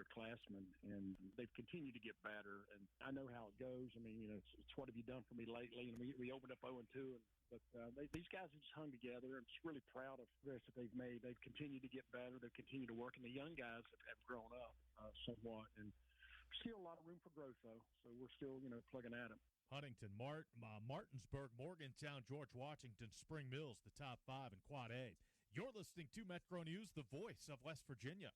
underclassmen, and they've continued to get better. And I know how it goes. I mean, it's what have you done for me lately? And we opened up 0-2, but these guys have just hung together. I'm just really proud of the progress that they've made. They've continued to get better. They've continued to work, and the young guys have grown up somewhat. And still a lot of room for growth, though. So we're still, plugging at them. Huntington, Martinsburg, Morgantown, George Washington, Spring Mills, the top 5 in Quad A. You're listening to Metro News, the voice of West Virginia.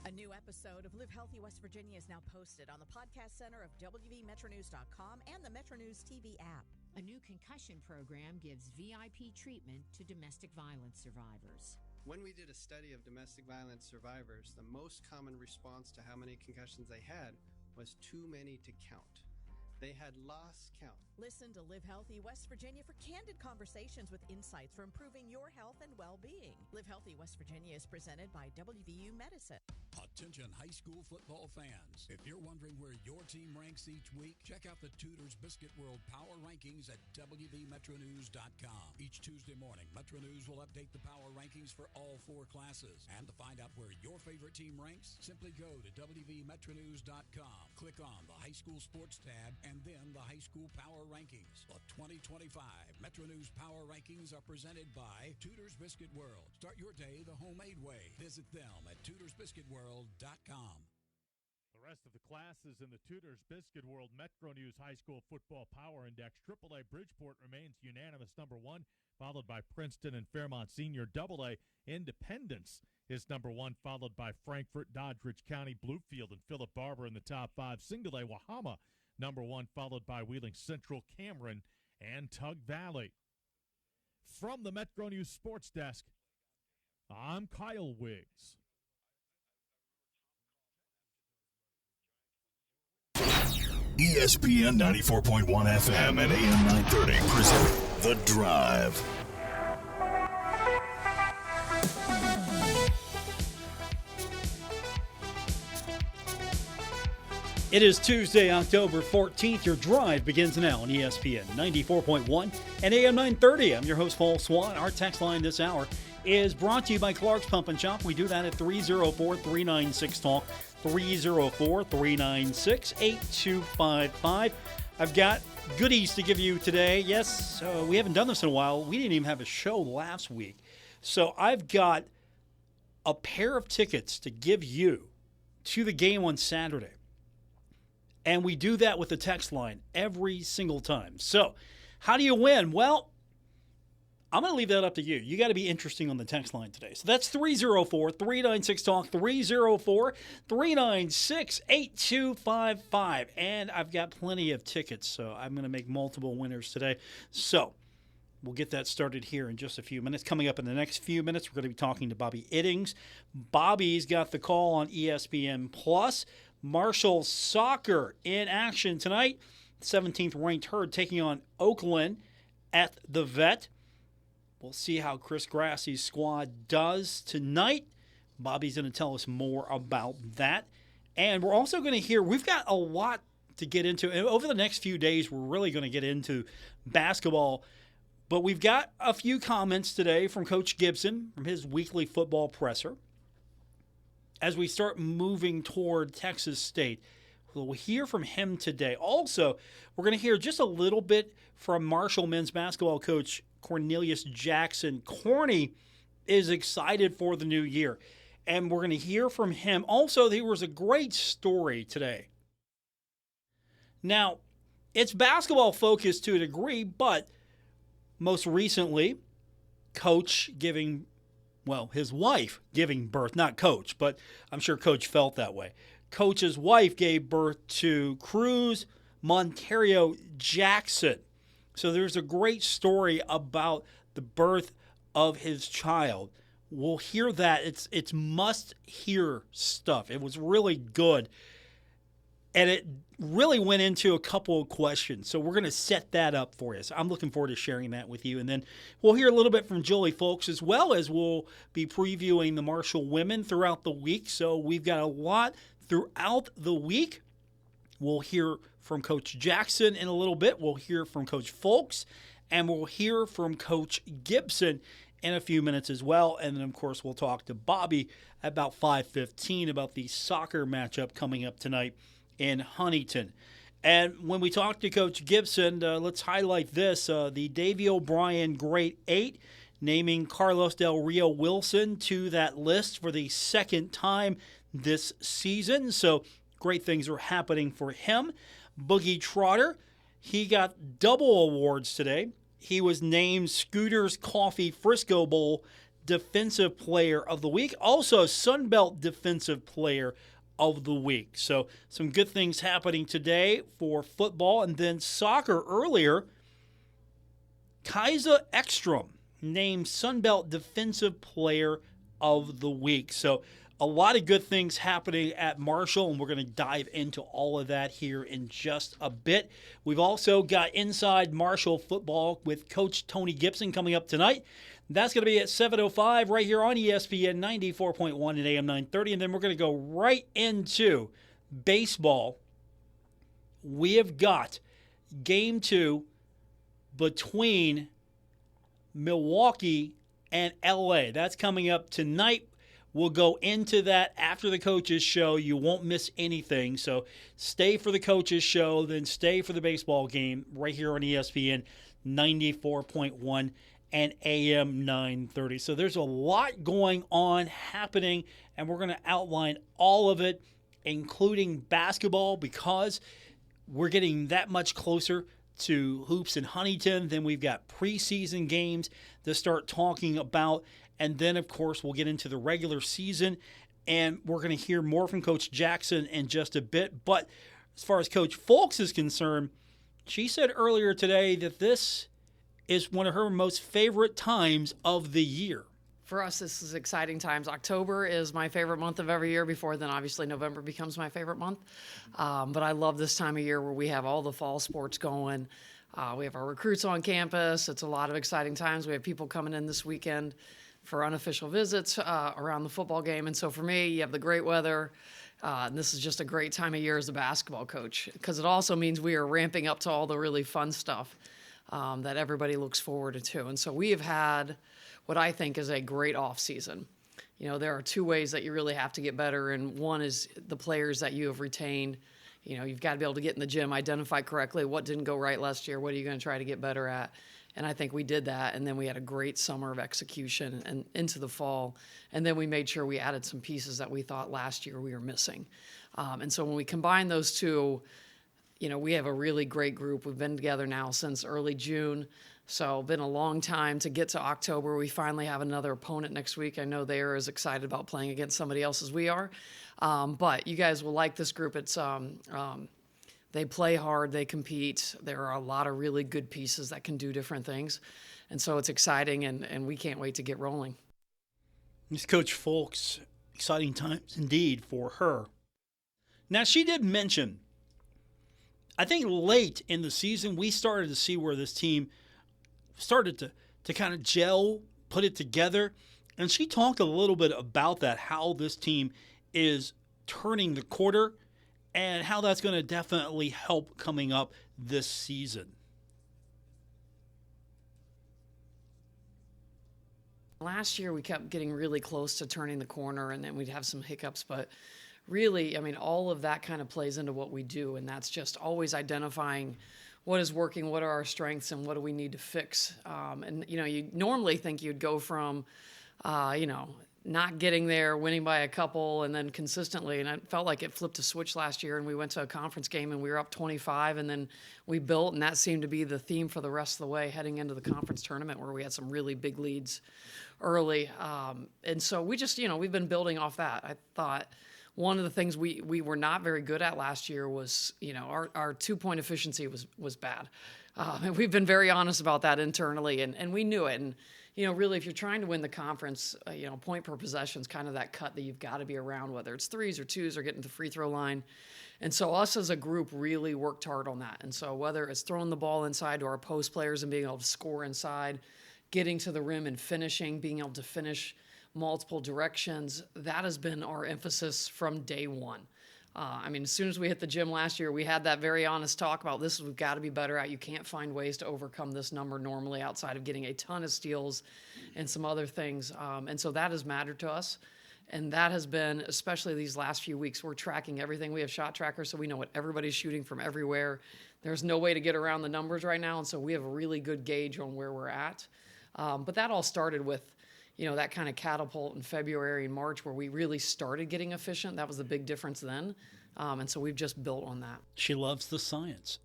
A new episode of Live Healthy West Virginia is now posted on the podcast center of WVMetroNews.com and the Metro News TV app. A new concussion program gives VIP treatment to domestic violence survivors. When we did a study of domestic violence survivors, the most common response to how many concussions they had was too many to count. They had lost count. Listen to Live Healthy West Virginia for candid conversations with insights for improving your health and well-being. Live Healthy West Virginia is presented by WVU Medicine. Attention high school football fans. If you're wondering where your team ranks each week, check out the Tudors Biscuit World Power Rankings at WVMetroNews.com. Each Tuesday morning, Metro News will update the power rankings for all 4 classes. And to find out where your favorite team ranks, simply go to WVMetroNews.com. Click on the High School Sports tab and then the High School Power Rankings. The 2025 Metro News Power Rankings are presented by Tudors Biscuit World. Start your day the homemade way. Visit them at TudorsBiscuitWorld.com. The rest of the classes in the Tudors Biscuit World Metro News High School Football Power Index. AAA Bridgeport remains unanimous number 1, followed by Princeton and Fairmont Senior. AA Independence is number 1, followed by Frankfort, Doddridge County, Bluefield, and Philip Barber in the top 5. Single A Wahama, number 1, followed by Wheeling Central, Cameron, and Tug Valley. From the Metro News Sports Desk, I'm Kyle Wiggs. ESPN 94.1 FM and AM 930 present The Drive. It is Tuesday, October 14th. Your drive begins now on ESPN 94.1 and AM 930. I'm your host, Paul Swann. Our text line this hour is brought to you by Clark's Pump and Shop. We do that at 304-396-TALK, 304-396-8255. I've got goodies to give you today. Yes, we haven't done this in a while. We didn't even have a show last week. So I've got a pair of tickets to give you to the game on Saturday. And we do that with the text line every single time. So how do you win? Well, I'm going to leave that up to you. You got to be interesting on the text line today. So that's 304-396-TALK, 304-396-8255. And I've got plenty of tickets, so I'm going to make multiple winners today. So we'll get that started here in just a few minutes. Coming up in the next few minutes, we're going to be talking to Bobby Iddings. Bobby's got the call on ESPN+. Marshall soccer in action tonight. 17th ranked Herd taking on Oakland at the Vet. We'll see how Chris Grassie's squad does tonight. Bobby's going to tell us more about that. And we're also going to hear, we've got a lot to get into. And over the next few days, we're really going to get into basketball. But we've got a few comments today from Coach Gibson from his weekly football presser. As we start moving toward Texas State, we'll hear from him today. Also, we're going to hear just a little bit from Marshall men's basketball coach Cornelius Jackson. Corny is excited for the new year, and we're going to hear from him. Also, there was a great story today. Now, it's basketball focused to a degree, but most recently, Coach giving his wife giving birth, not Coach, but I'm sure Coach felt that way. Coach's wife gave birth to Cruz Monterio Jackson. So there's a great story about the birth of his child. We'll hear that. It's must-hear stuff. It was really good. And it really went into a couple of questions. So we're going to set that up for you. So I'm looking forward to sharing that with you. And then we'll hear a little bit from Juli Fulks, as well as we'll be previewing the Marshall women throughout the week. So we've got a lot throughout the week. We'll hear from Coach Jackson in a little bit. We'll hear from Coach Fulks. And we'll hear from Coach Gibson in a few minutes as well. And then, of course, we'll talk to Bobby about 5:15 about the soccer matchup coming up tonight in Huntington. And when we talk to Coach Gibson, let's highlight this. The Davey O'Brien Great 8 naming Carlos Del Rio Wilson to that list for the second time this season. So great things are happening for him. Boogie Trotter, he got double awards today. He was named Scooter's Coffee Frisco Bowl Defensive Player of the Week, also Sunbelt Defensive Player of the Week. So some good things happening today for football. And then soccer earlier, Kaisa Ekstrom named Sunbelt Defensive Player of the Week. So a lot of good things happening at Marshall, and we're going to dive into all of that here in just a bit. We've also got Inside Marshall Football with Coach Tony Gibson coming up tonight. That's going to be at 7:05 right here on ESPN 94.1 and AM 930. And then we're going to go right into baseball. We have got Game 2 between Milwaukee and LA. That's coming up tonight. We'll go into that after the coaches show. You won't miss anything. So stay for the coaches show, then stay for the baseball game right here on ESPN 94.1 and AM 930. So there's a lot going on happening, and we're going to outline all of it, including basketball, because we're getting that much closer to hoops in Huntington. Then we've got preseason games to start talking about. And then, of course, we'll get into the regular season, and we're going to hear more from Coach Jackson in just a bit. But as far as Coach Fulks is concerned, she said earlier today that this is one of her most favorite times of the year. For us, this is exciting times. October is my favorite month of every year. Before then, obviously, November becomes my favorite month. But I love this time of year where we have all the fall sports going. We have our recruits on campus. It's a lot of exciting times. We have people coming in this weekend for unofficial visits around the football game. And so for me, you have the great weather. And this is just a great time of year as a basketball coach, because it also means we are ramping up to all the really fun stuff that everybody looks forward to. And so we have had what I think is a great off season. You know, there are two ways that you really have to get better, and one is the players that you have retained. You know, you've got to be able to get in the gym, identify correctly what didn't go right last year, what are you going to try to get better at. And I think we did that, and then we had a great summer of execution and into the fall. And then we made sure we added some pieces that we thought last year we were missing. And so when we combine those two, you know, we have a really great group. We've been together now since early June, so been a long time to get to October. We finally have another opponent next week. I know they are as excited about playing against somebody else as we are. But you guys will like this group. It's they play hard, they compete. There are a lot of really good pieces that can do different things. And so it's exciting, and we can't wait to get rolling. This Coach Fulks, exciting times indeed for her. Now, she did mention, I think late in the season, we started to see where this team started to kind of gel, put it together. And she talked a little bit about that, how this team is turning the quarter, and how that's going to definitely help coming up this season. Last year, we kept getting really close to turning the corner, and then we'd have some hiccups. But really, I mean, all of that kind of plays into what we do, and that's just always identifying what is working, what are our strengths, and what do we need to fix. And, you know, you normally think you'd go from, you know, not getting there, winning by a couple, and then consistently. And it felt like it flipped a switch last year, and we went to a conference game, and we were up 25, and then we built, and that seemed to be the theme for the rest of the way heading into the conference tournament, where we had some really big leads early. And so we just, you know, we've been building off that. I thought one of the things we were not very good at last year was, you know, our two-point efficiency was bad. And we've been very honest about that internally, and we knew it. And, you know, really, if you're trying to win the conference, you know, point per possession is kind of that cut that you've got to be around, whether it's threes or twos or getting to the free throw line. And so us as a group really worked hard on that. And so whether it's throwing the ball inside to our post players and being able to score inside, getting to the rim and finishing, being able to finish multiple directions, that has been our emphasis from day one. As soon as we hit the gym last year, we had that very honest talk about this. We've got to be better at. You can't find ways to overcome this number normally outside of getting a ton of steals and some other things. And so that has mattered to us. And that has been, especially these last few weeks, we're tracking everything. We have shot trackers, so we know what everybody's shooting from everywhere. There's no way to get around the numbers right now, and so we have a really good gauge on where we're at. But that all started with, that kind of catapult in February and March where we really started getting efficient. That was the big difference then. And so we've just built on that. She loves the science.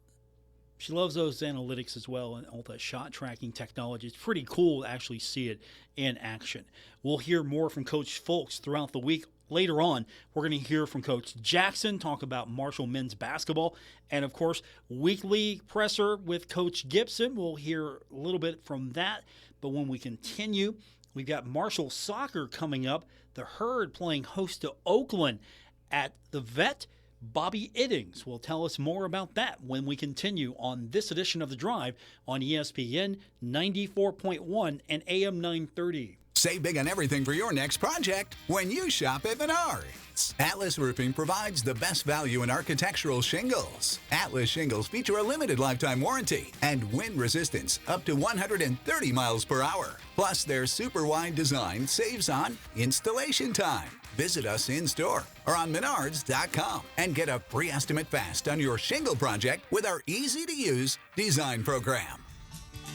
She loves those analytics as well and all that shot tracking technology. It's pretty cool to actually see it in action. We'll hear more from Coach Fulks throughout the week. Later on, we're going to hear from Coach Jackson, talk about Marshall men's basketball, and, of course, weekly presser with Coach Gibson. We'll hear a little bit from that. But when we continue, we've got Marshall soccer coming up. The Herd playing host to Oakland at the Vet. Bobby Iddings will tell us more about that when we continue on this edition of The Drive on ESPN 94.1 and AM 930. Save big on everything for your next project when you shop at Menards. Atlas Roofing provides the best value in architectural shingles. Atlas shingles feature a limited lifetime warranty and wind resistance up to 130 miles per hour. Plus, their super wide design saves on installation time. Visit us in-store or on Menards.com and get a free estimate fast on your shingle project with our easy-to-use design program.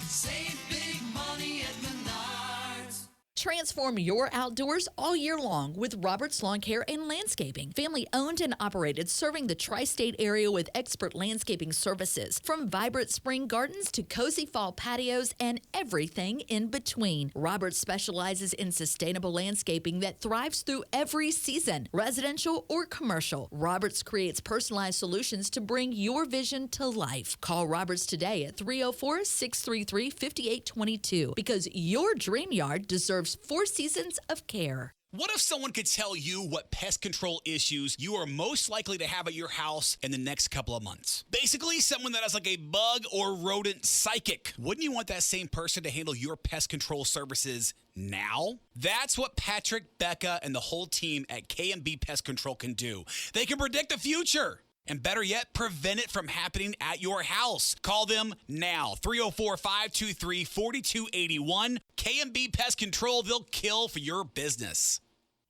Save big money at Menards. Transform your outdoors all year long with Roberts Lawn Care and Landscaping. Family owned and operated, serving the tri-state area with expert landscaping services. From vibrant spring gardens to cozy fall patios and everything in between. Roberts specializes in sustainable landscaping that thrives through every season, residential or commercial. Roberts creates personalized solutions to bring your vision to life. Call Roberts today at 304-633-5822 because your dream yard deserves 4 seasons of care. What if someone could tell you what pest control issues you are most likely to have at your house in the next couple of months? Basically, someone that has like a bug or rodent psychic. Wouldn't you want that same person to handle your pest control services now? That's what Patrick, Becca, and the whole team at K&B Pest Control can do. They can predict the future. And better yet, prevent it from happening at your house. Call them now, 304-523-4281. K&B Pest Control, they'll kill for your business.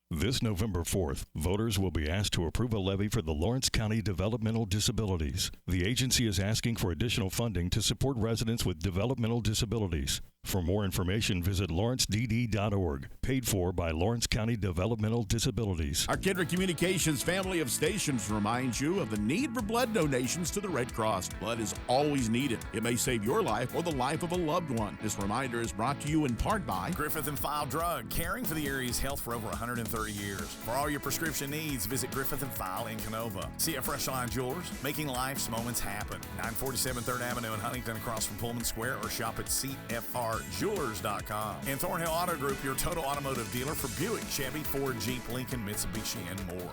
This November 4th, voters will be asked to approve a levy for the Lawrence County Developmental Disabilities. The agency is asking for additional funding to support residents with developmental disabilities. For more information, visit lawrencedd.org. Paid for by Lawrence County Developmental Disabilities. Our Kendrick Communications family of stations reminds you of the need for blood donations to the Red Cross. Blood is always needed. It may save your life or the life of a loved one. This reminder is brought to you in part by Griffith & File Drug, caring for the area's health for over 130 years. For all your prescription needs, visit Griffith & File in Canova. See a Fresh Line Jewelers, making life's moments happen. 947 3rd Avenue in Huntington across from Pullman Square, or shop at CFRJewelers.com. And Thornhill Auto Group, your total automotive dealer for Buick, Chevy, Ford, Jeep, Lincoln, Mitsubishi, and more.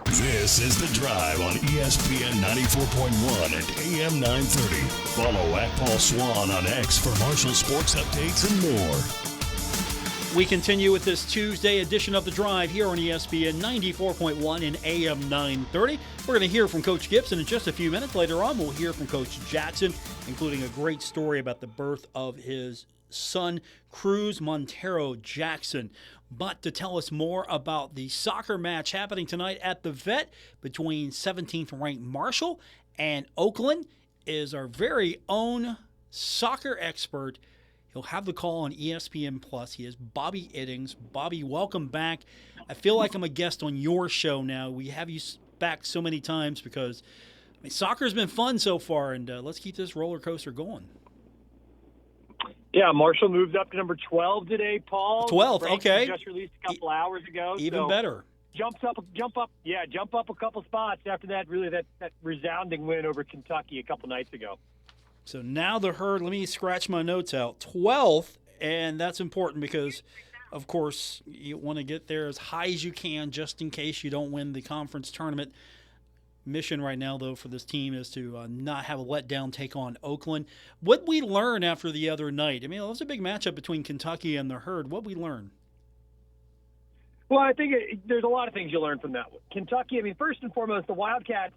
This is The Drive on ESPN 94.1 and AM 930. Follow at Paul Swann on X for Marshall sports updates and more. We continue with this Tuesday edition of The Drive here on ESPN 94.1 and AM 930. We're going to hear from Coach Gibson in just a few minutes. Later on, we'll hear from Coach Jackson, including a great story about the birth of his son, Cruz Montero Jackson. But to tell us more about the soccer match happening tonight at the Vet between 17th-ranked Marshall and Oakland is our very own soccer expert. He'll have the call on ESPN Plus. He is Bobby Iddings. Bobby, welcome back. I feel like I'm a guest on your show now. We have you back so many times because soccer's been fun so far, and let's keep this roller coaster going. Yeah, Marshall moved up to number 12 today, Paul. 12, okay. Just released a couple hours ago. Even better. Jump up a couple spots after that resounding win over Kentucky a couple nights ago. So now the Herd, let me scratch my notes out, 12th, and that's important because, of course, you want to get there as high as you can just in case you don't win the conference tournament. mission right now, though, for this team is to not have a letdown take on Oakland. What we learn after the other night? I mean, it was a big matchup between Kentucky and the Herd. What we learn? Well, I think there's a lot of things you learn from that one. Kentucky, I mean, first and foremost, the Wildcats,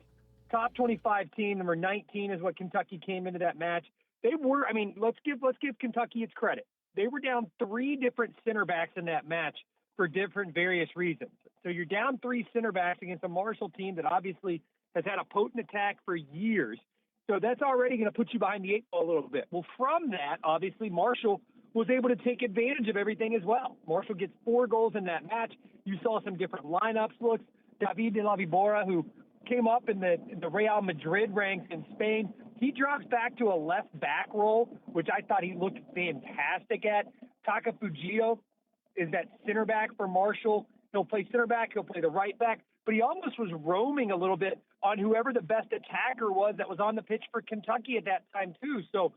top 25 team, number 19 is what Kentucky came into that match. They were, I mean, let's give Kentucky its credit. They were down 3 different center backs in that match for different various reasons. So you're down 3 center backs against a Marshall team that obviously has had a potent attack for years. So that's already going to put you behind the 8 ball a little bit. Well, from that, obviously, Marshall was able to take advantage of everything as well. Marshall gets 4 goals in that match. You saw some different lineups looks. David de la Vibora, who came up in the Real Madrid ranks in Spain, he drops back to a left back role, which I thought he looked fantastic at. Taka Fujio is that center back for Marshall. He'll play center back, he'll play the right back, but he almost was roaming a little bit on whoever the best attacker was that was on the pitch for Kentucky at that time too. So,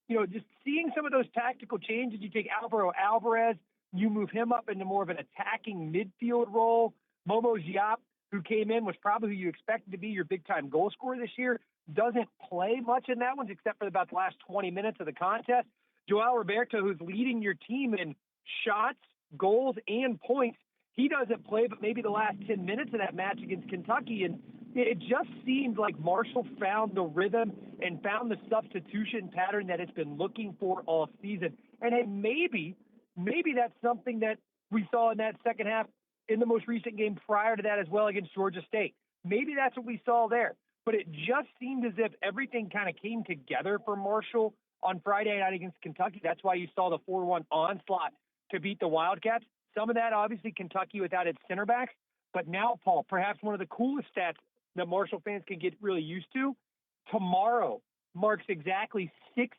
you know, just seeing some of those tactical changes, you take Alvaro Alvarez, you move him up into more of an attacking midfield role. Momo Giap, who came in, was probably who you expected to be your big-time goal scorer this year, doesn't play much in that one except for about the last 20 minutes of the contest. Joao Roberto, who's leading your team in shots, goals, and points, he doesn't play but maybe the last 10 minutes of that match against Kentucky. And it just seemed like Marshall found the rhythm and found the substitution pattern that it's been looking for all season. And hey, maybe that's something that we saw in that second half in the most recent game prior to that as well against Georgia State. Maybe that's what we saw there. But it just seemed as if everything kind of came together for Marshall on Friday night against Kentucky. That's why you saw the 4-1 onslaught to beat the Wildcats. Some of that, obviously, Kentucky without its center backs. But now, Paul, perhaps one of the coolest stats that Marshall fans can get really used to, tomorrow marks exactly 6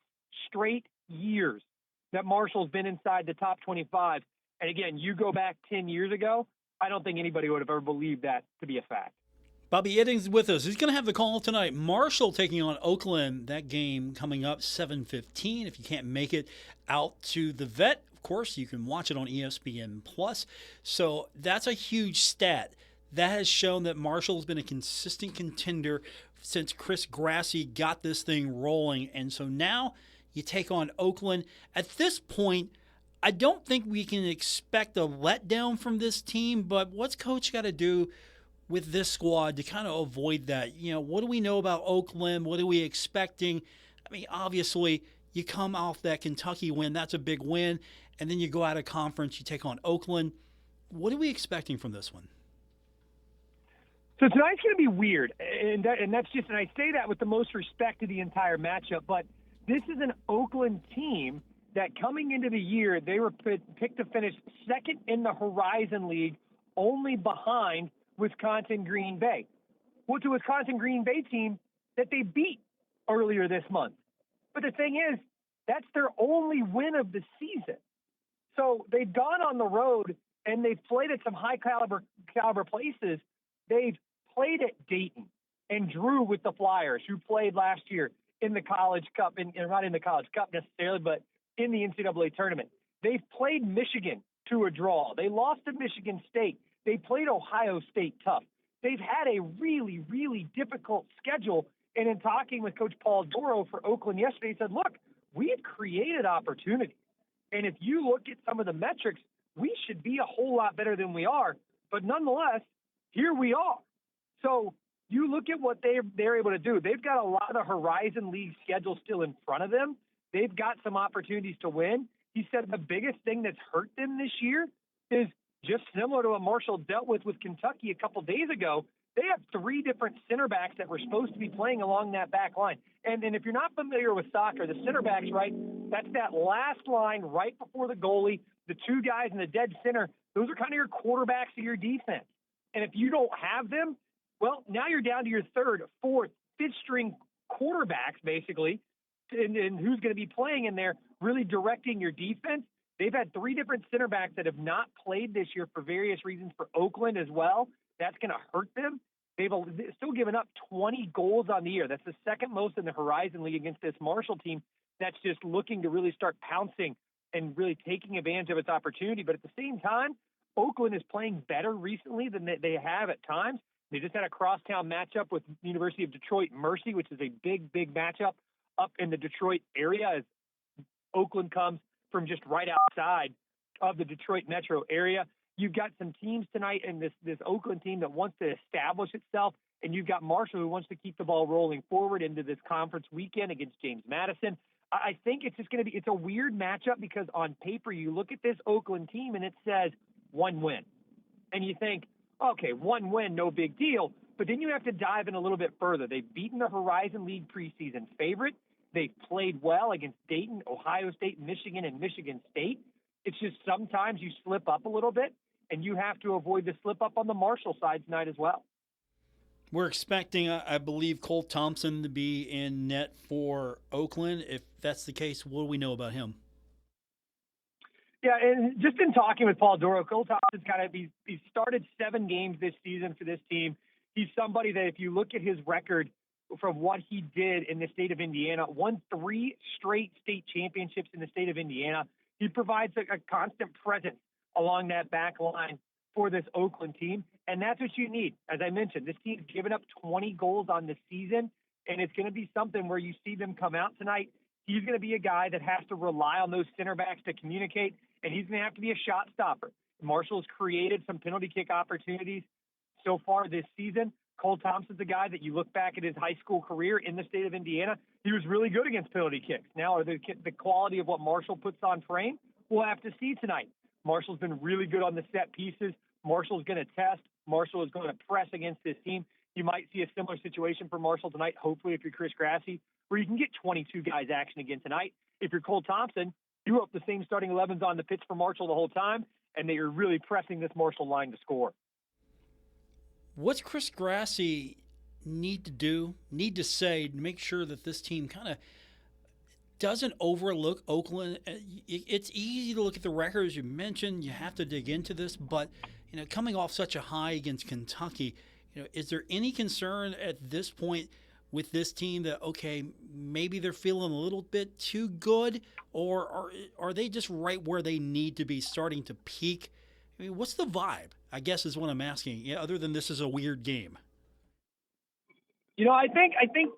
straight years that Marshall's been inside the top 25. And again, you go back 10 years ago, I don't think anybody would have ever believed that to be a fact. Bobby Iddings with us. He's going to have the call tonight. Marshall taking on Oakland. That game coming up 7:15. If you can't make it out to the Vet, of course, you can watch it on ESPN+. So that's a huge stat. That has shown that Marshall's been a consistent contender since Chris Grassi got this thing rolling. And so now you take on Oakland. At this point, I don't think we can expect a letdown from this team, but what's Coach got to do with this squad to kind of avoid that? You know, what do we know about Oakland? What are we expecting? I mean, obviously, you come off that Kentucky win. That's a big win. And then you go out of conference, you take on Oakland. What are we expecting from this one? So tonight's going to be weird. And that's just, and I say that with the most respect to the entire matchup, but this is an Oakland team that coming into the year, they were picked to finish second in the Horizon League, only behind Wisconsin Green Bay. Well, it's a Wisconsin Green Bay team that they beat earlier this month. But the thing is, that's their only win of the season. So they've gone on the road and they've played at some high caliber places. They've played at Dayton and drew with the Flyers, who played last year in the College Cup, and not in the College Cup necessarily, but in the NCAA tournament. They've played Michigan to a draw. They lost to Michigan State. They played Ohio State tough. They've had a really, really difficult schedule. And in talking with Coach Paul Doro for Oakland yesterday, he said, look, we've created opportunity. And if you look at some of the metrics, we should be a whole lot better than we are. But nonetheless, here we are. So you look at what they're able to do. They've got a lot of the Horizon League schedule still in front of them. They've got some opportunities to win. He said the biggest thing that's hurt them this year is just similar to what Marshall dealt with Kentucky a couple days ago. They have 3 different center backs that were supposed to be playing along that back line. And if you're not familiar with soccer, the center backs, right, that's that last line right before the goalie, the 2 guys in the dead center. Those are kind of your quarterbacks of your defense. And if you don't have them, well, now you're down to your 3rd, 4th, 5th string quarterbacks, basically, and who's going to be playing in there, really directing your defense. They've had 3 different center backs that have not played this year for various reasons for Oakland as well. That's going to hurt them. They've still given up 20 goals on the year. That's the 2nd most in the Horizon League against this Marshall team that's just looking to really start pouncing and really taking advantage of its opportunity. But at the same time, Oakland is playing better recently than they have at times. They just had a crosstown matchup with University of Detroit Mercy, which is a big, big matchup up in the Detroit area as Oakland comes from just right outside of the Detroit metro area. You've got some teams tonight in this Oakland team that wants to establish itself, and you've got Marshall who wants to keep the ball rolling forward into this conference weekend against James Madison. I think it's just going to be – it's a weird matchup because on paper you look at this Oakland team and it says one win. And you think, okay, one win, no big deal. But then you have to dive in a little bit further. They've beaten the Horizon League preseason favorite. They've played well against Dayton, Ohio State, Michigan, and Michigan State. It's just sometimes you slip up a little bit, and you have to avoid the slip up on the Marshall side tonight as well. We're expecting, I believe, Cole Thompson to be in net for Oakland. If that's the case, what do we know about him? Yeah, and just in talking with Paul Doro, Cole Thompson's he's started 7 games this season for this team. He's somebody that if you look at his record from what he did in the state of Indiana, won 3 straight state championships in the state of Indiana. He provides a constant presence along that back line for this Oakland team, and that's what you need. As I mentioned, this team's given up 20 goals on the season, and it's going to be something where you see them come out tonight. He's going to be a guy that has to rely on those center backs to communicate, and he's going to have to be a shot stopper. Marshall's created some penalty kick opportunities so far this season. Cole Thompson's a guy that you look back at his high school career in the state of Indiana. He was really good against penalty kicks. Now, are the quality of what Marshall puts on frame? We'll have to see tonight. Marshall's been really good on the set pieces. Marshall's going to test. Marshall is going to press against this team. You might see a similar situation for Marshall tonight, hopefully, if you're Chris Grassi, where you can get 22 guys action again tonight. If you're Cole Thompson, you hope the same starting 11's on the pitch for Marshall the whole time, and that you're really pressing this Marshall line to score. What's Chris Grassi need to say to make sure that this team kind of doesn't overlook Oakland? It's easy to look at the record, as you mentioned. You have to dig into this, but coming off such a high against Kentucky, is there any concern at this point with this team that, okay, maybe they're feeling a little bit too good, or are they just right where they need to be, starting to peak? I mean, what's the vibe, I guess, is what I'm asking, other than this is a weird game? I think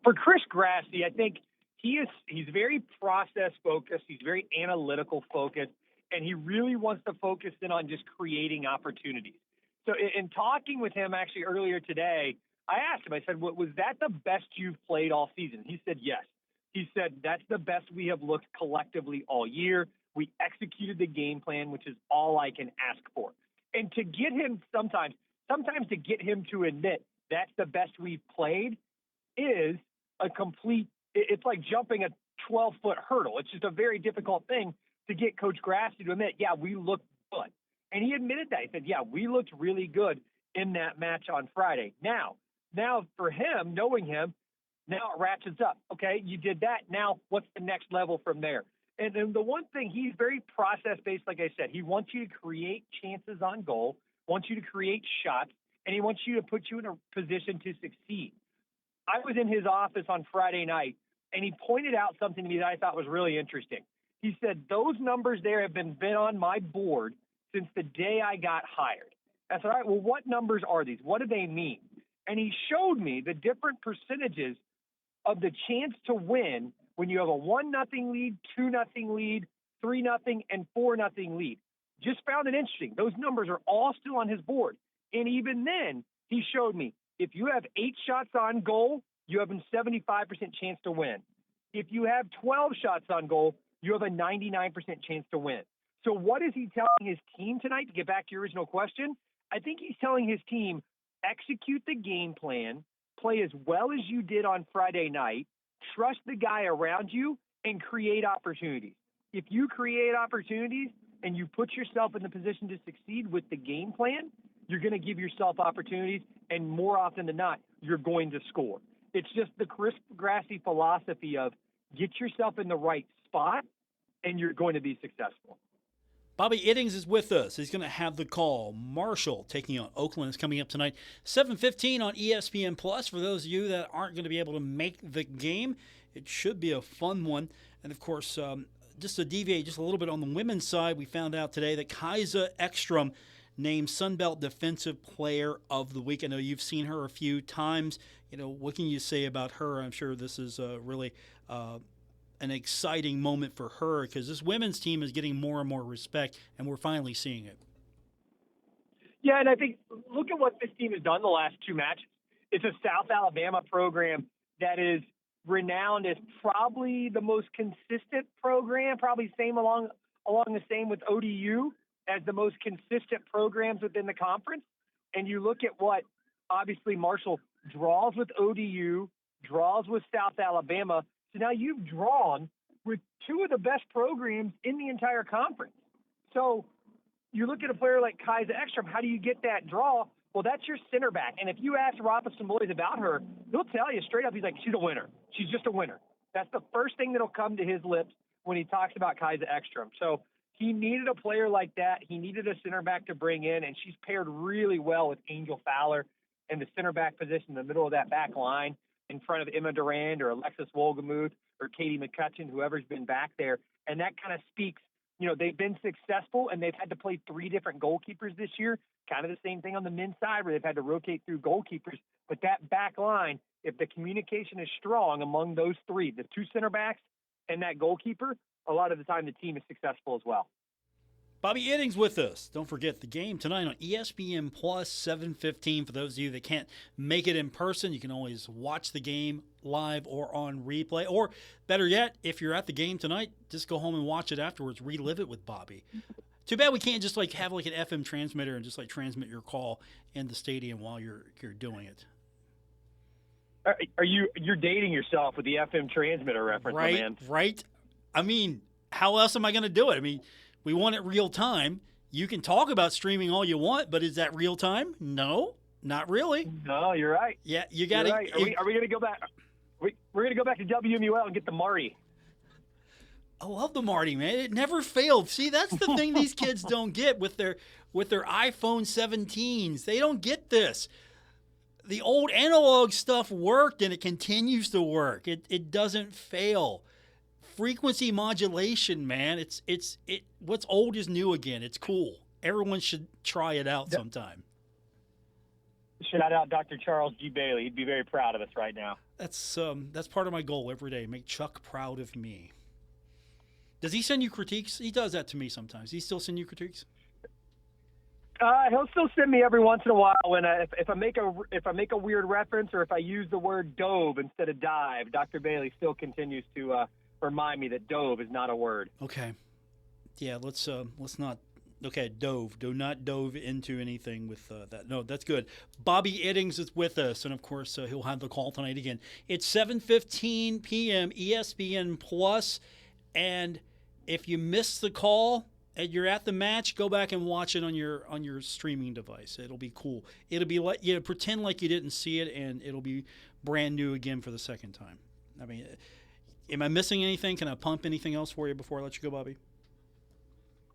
for Chris Grassi, I think he's very process focused. He's very analytical focused, and he really wants to focus in on just creating opportunities. So in talking with him actually earlier today, I asked him, I said, was that the best you've played all season? He said, yes. He said, that's the best we have looked collectively all year. We executed the game plan, which is all I can ask for. And to get him sometimes to get him to admit that's the best we've played is it's like jumping a 12-foot hurdle. It's just a very difficult thing to get Coach Grassi to admit, yeah, we looked good. And he admitted that. He said, yeah, we looked really good in that match on Friday. Now for him, knowing him, now it ratchets up. Okay, you did that. Now what's the next level from there? And then the one thing, he's very process-based, like I said. He wants you to create chances on goal, wants you to create shots, and he wants you to put you in a position to succeed. I was in his office on Friday night, and he pointed out something to me that I thought was really interesting. He said, those numbers there have been on my board since the day I got hired. I said, all right, well, what numbers are these? What do they mean? And he showed me the different percentages of the chance to win when you have a 1-0 lead, 2-0 lead, 3-0, and 4-0 lead. Just found it interesting. Those numbers are all still on his board. And even then, he showed me, if you have 8 shots on goal, you have a 75% chance to win. If you have 12 shots on goal, you have a 99% chance to win. So what is he telling his team tonight? To get back to your original question, I think he's telling his team, execute the game plan, play as well as you did on Friday night, trust the guy around you, and create opportunities. If you create opportunities and you put yourself in the position to succeed with the game plan, you're going to give yourself opportunities, and more often than not, you're going to score. It's just the Chris Grassi philosophy of get yourself in the right spot, and you're going to be successful. Bobby Iddings is with us. He's going to have the call. Marshall taking on Oakland is coming up tonight, 7:15 on ESPN+. For those of you that aren't going to be able to make the game, it should be a fun one. And, of course, just to deviate just a little bit on the women's side, we found out today that Kaisa Ekstrom named Sunbelt Defensive Player of the Week. I know you've seen her a few times. What can you say about her? I'm sure this is really an exciting moment for her because this women's team is getting more and more respect, and we're finally seeing it. Yeah, and I think look at what this team has done the last two matches. It's a South Alabama program that is renowned as probably the most consistent program, probably along the same with ODU as the most consistent programs within the conference. And you look at what obviously Marshall draws with ODU, draws with South Alabama. So now you've drawn with two of the best programs in the entire conference. So you look at a player like Kaiser Ekstrom, how do you get that draw? Well, that's your center back. And if you ask Robinson Boys about her, he'll tell you straight up, he's like, she's a winner. She's just a winner. That's the first thing that'll come to his lips when he talks about Kaiser Ekstrom. So he needed a player like that. He needed a center back to bring in, and she's paired really well with Angel Fowler in the center back position in the middle of that back line in front of Emma Durand or Alexis Wolgamuth or Katie McCutcheon, whoever's been back there. And that kind of speaks, they've been successful, and they've had to play three different goalkeepers this year. Kind of the same thing on the men's side where they've had to rotate through goalkeepers. But that back line, if the communication is strong among those three, the two center backs and that goalkeeper, a lot of the time the team is successful as well. Bobby Iddings with us. Don't forget the game tonight on ESPN Plus 7:15. For those of you that can't make it in person, you can always watch the game live or on replay. Or better yet, if you're at the game tonight, just go home and watch it afterwards. Relive it with Bobby. Too bad we can't just have an FM transmitter and just transmit your call in the stadium while you're doing it. You're dating yourself with the FM transmitter reference, right? My man. Right. I mean, how else am I going to do it? I mean, we want it real time. You can talk about streaming all you want, but is that real time? No, not really. No, you're right. Yeah, you got to. Right. Are we going to go back? We're going to go back to WMUL and get the Marty. I love the Marty, man. It never failed. See, that's the thing these kids don't get with their iPhone 17s. They don't get this. The old analog stuff worked, and it continues to work. It doesn't fail. Frequency modulation, man. It's what's old is new again. It's cool. Everyone should try it out sometime. Shout out Dr. Charles G. Bailey. He'd be very proud of us right now. That's part of my goal every day. Make Chuck proud of me. Does he send you critiques? He does that to me sometimes. Does he still send you critiques? He'll still send me every once in a while when if I make a weird reference or if I use the word dove instead of dive. Dr. Bailey still continues to remind me that dove is not a word. Okay. Yeah, let's not. Okay, dove. Do not dove into anything with that. No, that's good. Bobby Iddings is with us, and of course he'll have the call tonight again. It's 7:15 p.m. ESPN Plus, and if you missed the call and you're at the match, go back and watch it on your streaming device. It'll be cool. It'll be like pretend like you didn't see it, and it'll be brand new again for the second time. I mean, am I missing anything? Can I pump anything else for you before I let you go, Bobby?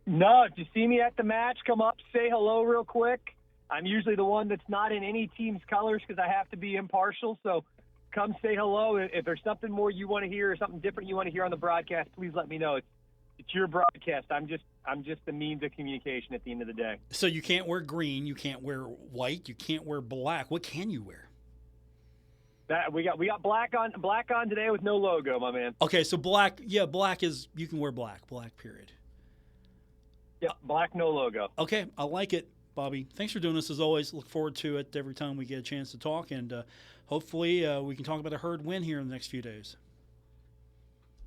No, if you see me at the match, come up, say hello real quick. I'm usually the one that's not in any team's colors because I have to be impartial. So come say hello. If there's something more you want to hear or something different you want to hear on the broadcast, please let me know. It's your broadcast. I'm just the means of communication at the end of the day. So you can't wear green, you can't wear white, you can't wear black. What can you wear? We got black on today with no logo, my man. Okay, so black. Yeah, black is you can wear black period. Yeah, black, no logo. Okay, I like it, Bobby. Thanks for doing this as always. Look forward to it every time we get a chance to talk, and hopefully we can talk about a Herd win here in the next few days.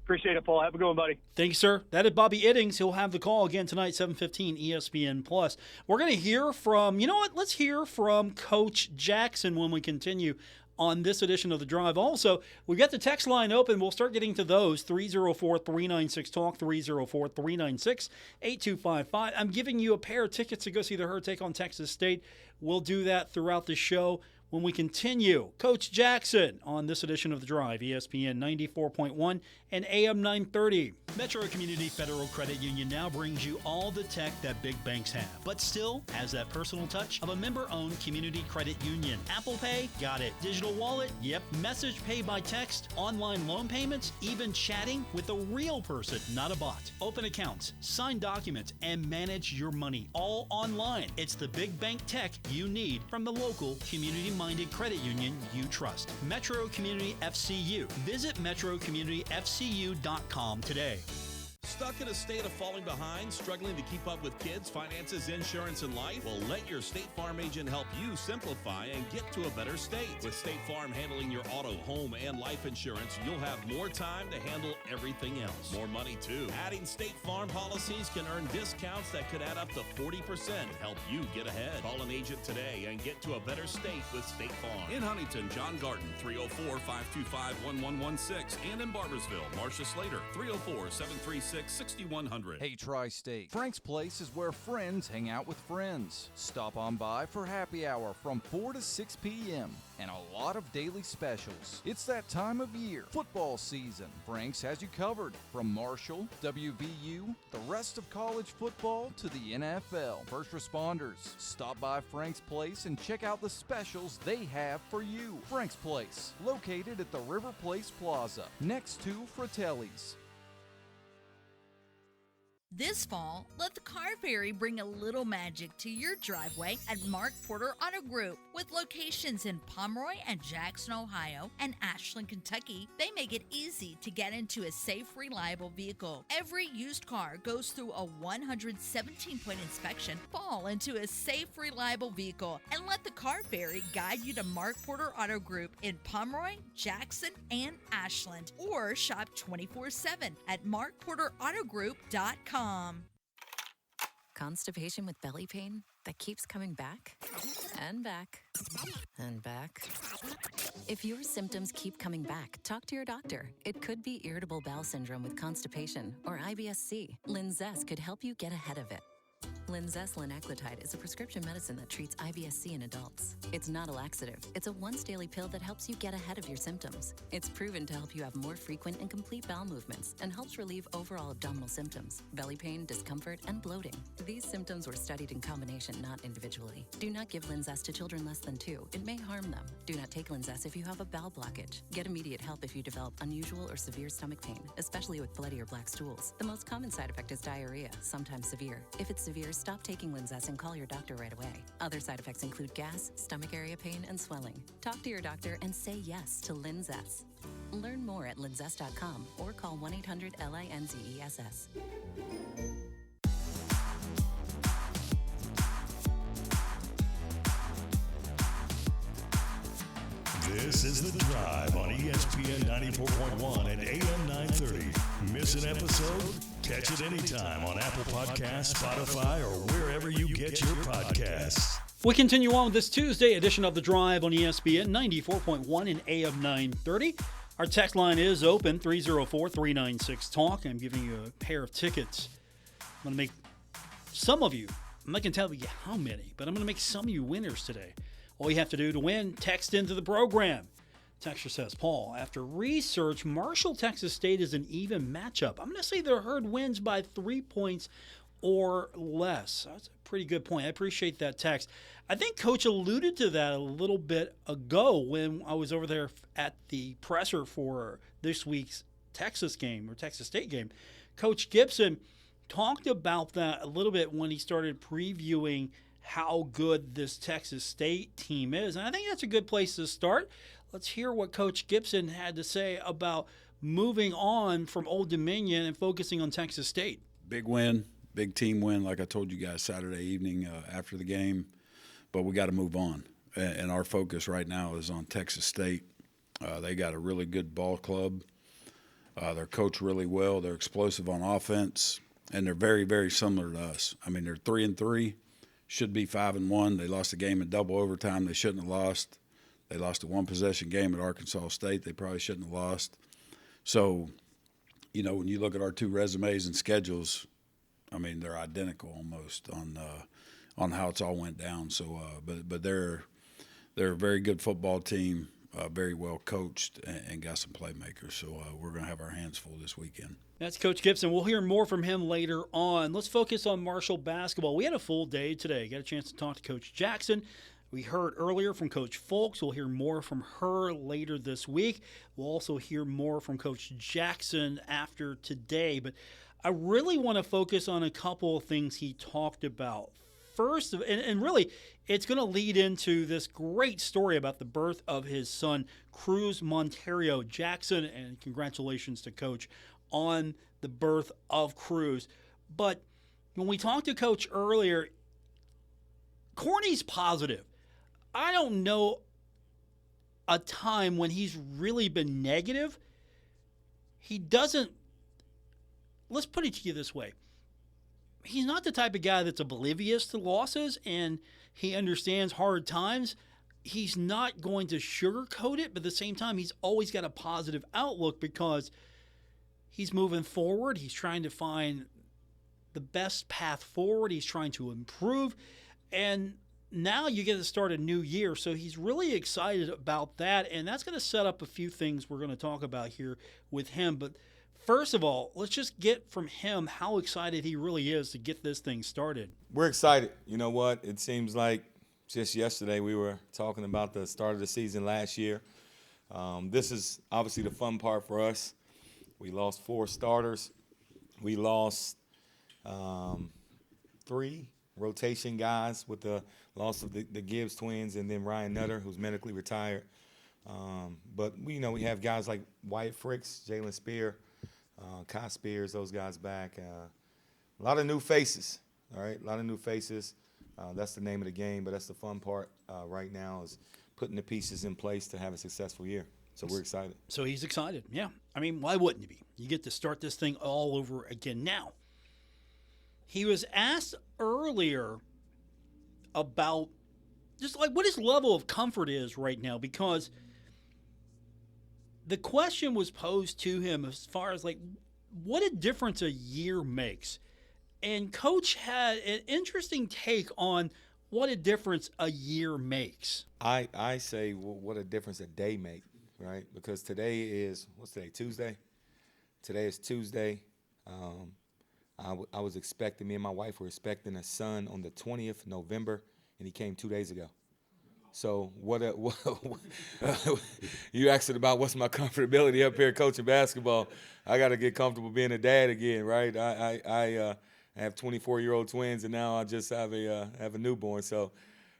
Appreciate it, Paul. Have a good one, buddy. Thank you, sir. That is Bobby Iddings. He'll have the call again tonight, 7:15 ESPN Plus. We're going to hear from, let's hear from Coach Jackson when we continue on this edition of The Drive. Also, we've got the text line open. We'll start getting to those. 304-396-TALK, 304-396-8255. I'm giving you a pair of tickets to go see the Herd take on Texas State. We'll do that throughout the show when we continue. Coach Jackson on this edition of The Drive, ESPN 94.1 and AM 930. Metro Community Federal Credit Union now brings you all the tech that big banks have, but still has that personal touch of a member-owned community credit union. Apple Pay? Got it. Digital wallet? Yep. Message pay by text, online loan payments, even chatting with a real person, not a bot. Open accounts, sign documents, and manage your money all online. It's the big bank tech you need from the local community-minded credit union you trust. Metro Community FCU. Visit metrocommunityfcu.com today. Stuck in a state of falling behind, struggling to keep up with kids, finances, insurance, and life? Well, let your State Farm agent help you simplify and get to a better state. With State Farm handling your auto, home, and life insurance, you'll have more time to handle everything else. More money, too. Adding State Farm policies can earn discounts that could add up to 40% to help you get ahead. Call an agent today and get to a better state with State Farm. In Huntington, John Garden, 304-525-1116. And in Barbersville, Marcia Slater, 304-736-6100. Hey, Tri-State. Frank's Place is where friends hang out with friends. Stop on by for happy hour from 4 to 6 p.m. and a lot of daily specials. It's that time of year, football season. Frank's has you covered from Marshall, WVU, the rest of college football to the NFL. First responders, stop by Frank's Place and check out the specials they have for you. Frank's Place, located at the River Place Plaza, next to Fratelli's. This fall, let the Car Ferry bring a little magic to your driveway at Mark Porter Auto Group. With locations in Pomeroy and Jackson, Ohio, and Ashland, Kentucky, they make it easy to get into a safe, reliable vehicle. Every used car goes through a 117-point inspection, fall into a safe, reliable vehicle, and let the Car Ferry guide you to Mark Porter Auto Group in Pomeroy, Jackson, and Ashland, or shop 24/7 at markporterautogroup.com. Constipation with belly pain that keeps coming back and back and back. If your symptoms keep coming back, talk to your doctor. It could be irritable bowel syndrome with constipation or IBS-C. Linzess could help you get ahead of it. Linzess linaclotide is a prescription medicine that treats IBS-C in adults. It's not a laxative. It's a once-daily pill that helps you get ahead of your symptoms. It's proven to help you have more frequent and complete bowel movements and helps relieve overall abdominal symptoms, belly pain, discomfort, and bloating. These symptoms were studied in combination, not individually. Do not give Linzess to children less than 2. It may harm them. Do not take Linzess if you have a bowel blockage. Get immediate help if you develop unusual or severe stomach pain, especially with bloody or black stools. The most common side effect is diarrhea, sometimes severe. If it's severe, stop taking Linzess and call your doctor right away. Other side effects include gas, stomach area pain, and swelling. Talk to your doctor and say yes to Linzess. Learn more at linzess.com or call 1-800-LINZESS. This is The Drive on ESPN 94.1 and AM 930. Miss an episode? Catch it anytime on Apple Podcasts, Spotify, or wherever you get your podcasts. We continue on with this Tuesday edition of The Drive on ESPN 94.1 and AM 930. Our text line is open, 304-396-TALK. I'm giving you a pair of tickets. I'm going to make some of you, I'm not going to tell you how many, but I'm going to make some of you winners today. All you have to do to win, text into the program. Texter says, Paul, after research, Marshall, Texas State is an even matchup. I'm going to say the Herd wins by 3 points or less. That's a pretty good point. I appreciate that text. I think Coach alluded to that a little bit ago when I was over there at the presser for this week's Texas game or Texas State game. Coach Gibson talked about that a little bit when he started previewing how good this Texas State team is. And I think that's a good place to start. Let's hear what Coach Gibson had to say about moving on from Old Dominion and focusing on Texas State. Big win, big team win, like I told you guys Saturday evening after the game. But we got to move on. And our focus right now is on Texas State. They got a really good ball club. They're coached really well. They're explosive on offense. And they're very, very similar to us. I mean, they're 3-3. Should be 5-1. They lost a game in double overtime they shouldn't have lost. They lost a one-possession game at Arkansas State they probably shouldn't have lost. So, you know, when you look at our two resumes and schedules, I mean, they're identical almost on how it's all went down. So, but they're they're a very good football team, very well coached, and got some playmakers. So we're going to have our hands full this weekend. That's Coach Gibson. We'll hear more from him later on. Let's focus on Marshall basketball. We had a full day today. Got a chance to talk to Coach Jackson. We heard earlier from Coach Fulks. We'll hear more from her later this week. We'll also hear more from Coach Jackson after today. But I really want to focus on a couple of things he talked about. First, and really, it's going to lead into this great story about the birth of his son, Cruz Monterio Jackson, and congratulations to Coach on the birth of Cruz. But when we talked to Coach earlier, Corny's positive. I don't know a time when he's really been negative. He doesn't, let's put it to you this way. He's not the type of guy that's oblivious to losses, and he understands hard times. He's not going to sugarcoat it, but at the same time, he's always got a positive outlook because he's moving forward. He's trying to find the best path forward. He's trying to improve. And now you get to start a new year, so he's really excited about that, and that's going to set up a few things we're going to talk about here with him. But first of all, let's just get from him how excited he really is to get this thing started. We're excited. You know what? It seems like just yesterday we were talking about the start of the season last year. This is obviously the fun part for us. We lost 4 starters. We lost 3 rotation guys with the loss of the Gibbs twins and then Ryan Nutter, who's medically retired. But we have guys like Wyatt Fricks, Jalen Spear, Kai Spears, those guys back. A lot of new faces, all right? A lot of new faces. That's the name of the game, but that's the fun part right now is putting the pieces in place to have a successful year. So we're excited. So he's excited, yeah. I mean, why wouldn't he be? You get to start this thing all over again. Now, he was asked earlier about just like what his level of comfort is right now, because the question was posed to him as far as like what a difference a year makes. And Coach had an interesting take on what a difference a year makes. I say what a difference a day makes, right? Because today is, what's today, Tuesday? Today is Tuesday. I was expecting, me and my wife were expecting a son on the 20th November, and he came 2 days ago. So you asked about what's my comfortability up here coaching basketball. I got to get comfortable being a dad again, right? I have 24-year-old twins, and now I just have a newborn. So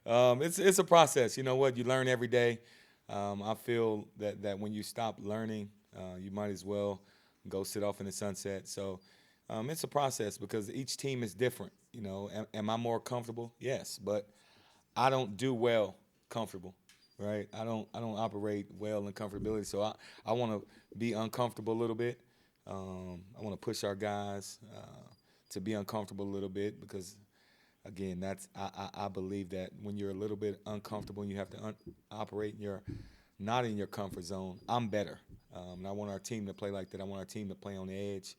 it's a process. You know what? You learn every day. I feel that when you stop learning, you might as well go sit off in the sunset. So it's a process because each team is different. You know, am I more comfortable? Yes, but I don't do well comfortable, right? I don't operate well in comfortability. So I want to be uncomfortable a little bit. I want to push our guys to be uncomfortable a little bit because, again, I believe that when you're a little bit uncomfortable and you have to operate and you're not in your comfort zone, I'm better. And I want our team to play like that. I want our team to play on the edge.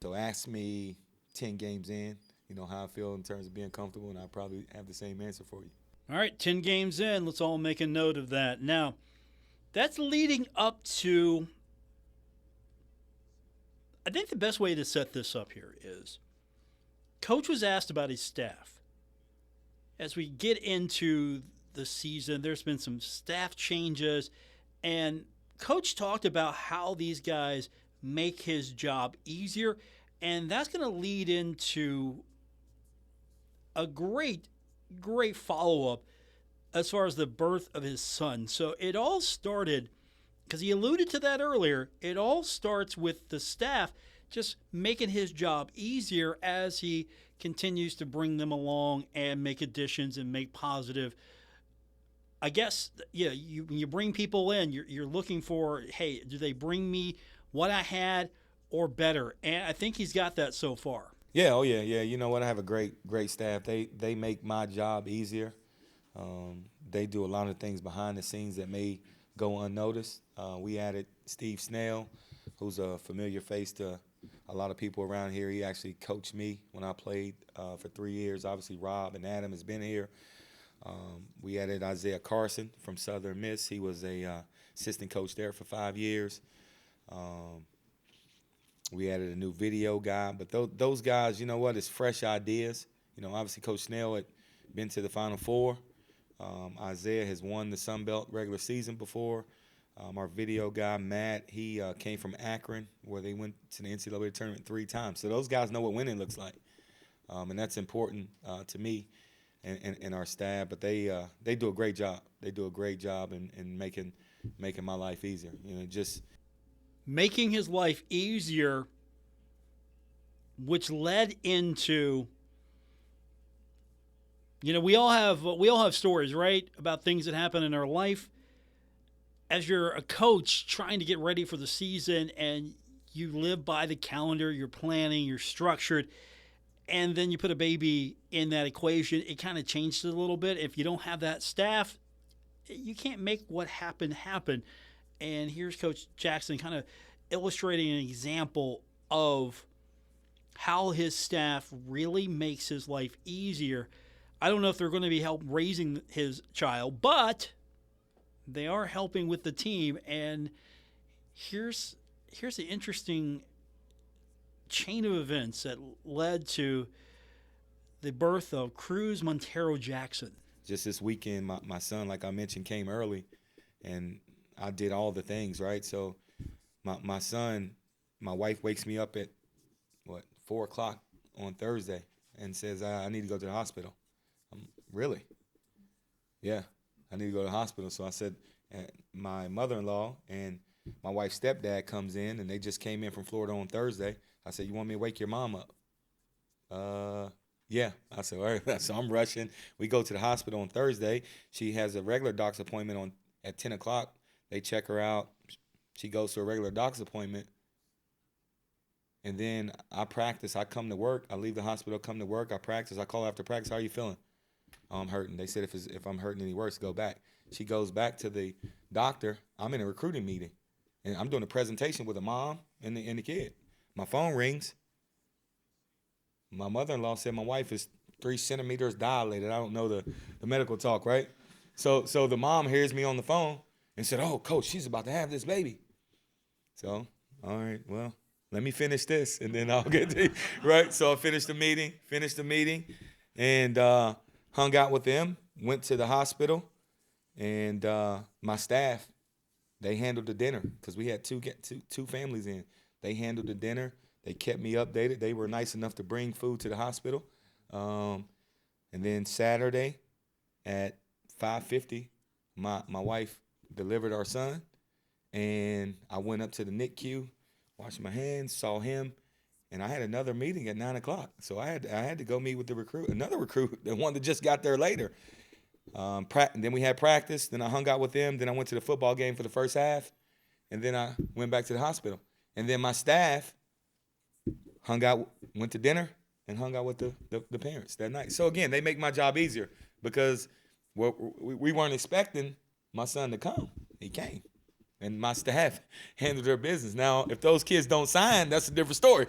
So ask me 10 games in, how I feel in terms of being comfortable, and I'll probably have the same answer for you. All right, 10 games in. Let's all make a note of that. Now, that's leading up to, I think the best way to set this up here is Coach was asked about his staff. As we get into the season, there's been some staff changes, and Coach talked about how these guys make his job easier, and that's going to lead into a great follow-up as far as the birth of his son. So it all started, because he alluded to that earlier, it all starts with the staff just making his job easier as he continues to bring them along and make additions and make positive. I guess, when you bring people in, you're looking for, hey, do they bring me what I had or better? And I think he's got that so far. Yeah, yeah. You know what? I have a great staff. They make my job easier. They do a lot of things behind the scenes that may go unnoticed. We added Steve Snell, who's a familiar face to a lot of people around here. He actually coached me when I played for 3 years. Obviously, Rob and Adam has been here. We added Isaiah Carson from Southern Miss. He was a assistant coach there for 5 years. We added a new video guy. But those guys, you know what, it's fresh ideas. You know, obviously Coach Snell had been to the Final Four. Isaiah has won the Sun Belt regular season before. Our video guy, Matt, he came from Akron, where they went to the NCAA tournament 3 times. So those guys know what winning looks like. And that's important to me and our staff. But they do a great job. They do a great job in making my life easier. You know, just making his life easier, which led into, you know, we all have stories, right, about things that happen in our life. As you're a coach trying to get ready for the season and you live by the calendar, you're planning, you're structured, and then you put a baby in that equation, it kind of changes it a little bit. If you don't have that staff, you can't make what happened happen. And here's Coach Jackson kind of illustrating an example of how his staff really makes his life easier. I don't know if they're going to be help raising his child, but they are helping with the team. And here's the interesting chain of events that led to the birth of Cruz Montero Jackson. Just this weekend, my son, like I mentioned, came early, and I did all the things, right? So my son, my wife wakes me up at, 4 o'clock on Thursday and says, I need to go to the hospital. Really? Yeah, I need to go to the hospital. So I said, my mother-in-law and my wife's stepdad comes in, and they just came in from Florida on Thursday. I said, you want me to wake your mom up? Yeah. I said, all right. So I'm rushing. We go to the hospital on Thursday. She has a regular doc's appointment at 10 o'clock. They check her out. She goes to a regular doc's appointment. And then I practice. I come to work. I leave the hospital, come to work. I practice. I call after practice. How are you feeling? Oh, I'm hurting. They said if I'm hurting any worse, go back. She goes back to the doctor. I'm in a recruiting meeting. And I'm doing a presentation with a mom and the kid. My phone rings. My mother-in-law said my wife is 3 centimeters dilated. I don't know the medical talk, right? So the mom hears me on the phone and said, oh, Coach, she's about to have this baby. So, all right, well, let me finish this, and then I'll get to you, right? So I finished the meeting, and hung out with them, went to the hospital, and my staff, they handled the dinner because we had two families in. They handled the dinner. They kept me updated. They were nice enough to bring food to the hospital. And then Saturday at 5:50, my wife delivered our son, and I went up to the NICU, washed my hands, saw him, and I had another meeting at 9 o'clock. So I had to go meet with another recruit, the one that just got there later. Then we had practice. Then I hung out with them. Then I went to the football game for the first half, and then I went back to the hospital. And then my staff hung out, went to dinner, and hung out with the parents that night. So again, they make my job easier because we weren't expecting my son to come. He came. And my staff handled their business. Now, if those kids don't sign, that's a different story.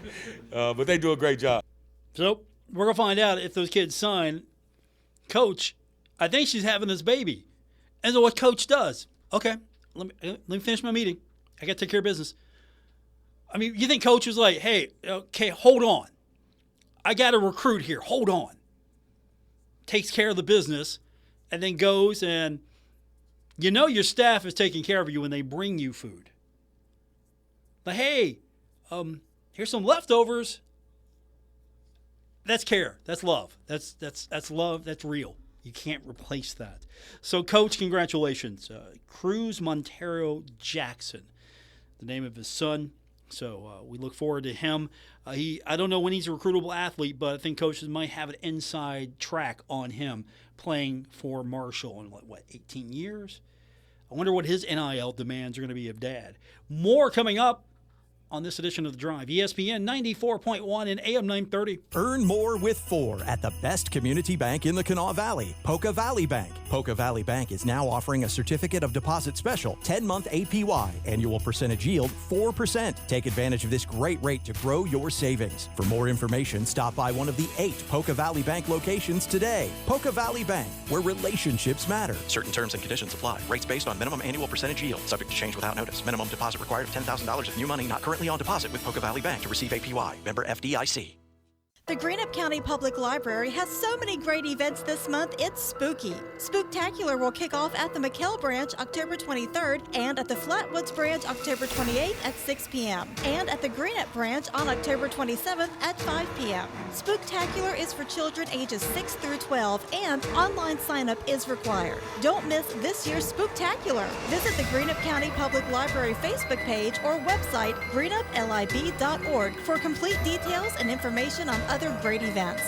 But they do a great job. So we're going to find out if those kids sign. Coach, I think she's having this baby. And so what Coach does, okay, let me finish my meeting. I got to take care of business. I mean, you think Coach was like, hey, okay, hold on. I got a recruit here. Hold on. Takes care of the business and then goes and you know your staff is taking care of you when they bring you food. But hey, here's some leftovers. That's care. That's love. That's love. That's real. You can't replace that. So, Coach, congratulations. Cruz Montero Jackson, the name of his son. So we look forward to him. I don't know when he's a recruitable athlete, but I think coaches might have an inside track on him playing for Marshall in, 18 years? I wonder what his NIL demands are going to be of Dad. More coming up on this edition of The Drive. ESPN 94.1 and AM 930. Earn more with 4 at the best community bank in the Kanawha Valley, Polka Valley Bank. Polka Valley Bank is now offering a certificate of deposit special, 10-month APY, annual percentage yield 4%. Take advantage of this great rate to grow your savings. For more information, stop by one of the 8 Polka Valley Bank locations today. Polka Valley Bank, where relationships matter. Certain terms and conditions apply. Rates based on minimum annual percentage yield, subject to change without notice. Minimum deposit required of $10,000 of new money not currently on deposit with Polka Valley Bank to receive APY. Member FDIC. The Greenup County Public Library has so many great events this month, it's spooky. Spooktacular will kick off at the McKell Branch October 23rd and at the Flatwoods Branch October 28th at 6 p.m. and at the Greenup Branch on October 27th at 5 p.m. Spooktacular is for children ages 6 through 12 and online sign-up is required. Don't miss this year's Spooktacular. Visit the Greenup County Public Library Facebook page or website greenuplib.org for complete details and information on other great events.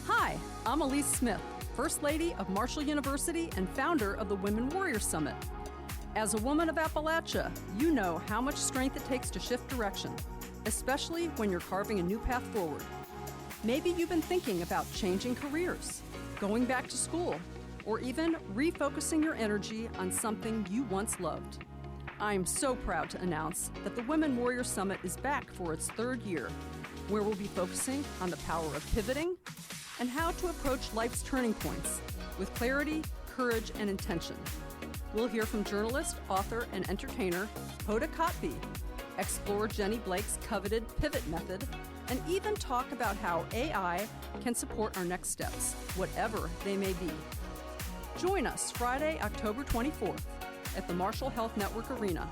Hi, I'm Elise Smith, First Lady of Marshall University and founder of the Women Warrior Summit. As a woman of Appalachia, you know how much strength it takes to shift direction, especially when you're carving a new path forward. Maybe you've been thinking about changing careers, going back to school, or even refocusing your energy on something you once loved. I'm so proud to announce that the Women Warrior Summit is back for its 3rd year, where we'll be focusing on the power of pivoting and how to approach life's turning points with clarity, courage, and intention. We'll hear from journalist, author, and entertainer Hoda Kotb, explore Jenny Blake's coveted pivot method, and even talk about how AI can support our next steps, whatever they may be. Join us Friday, October 24th at the Marshall Health Network Arena.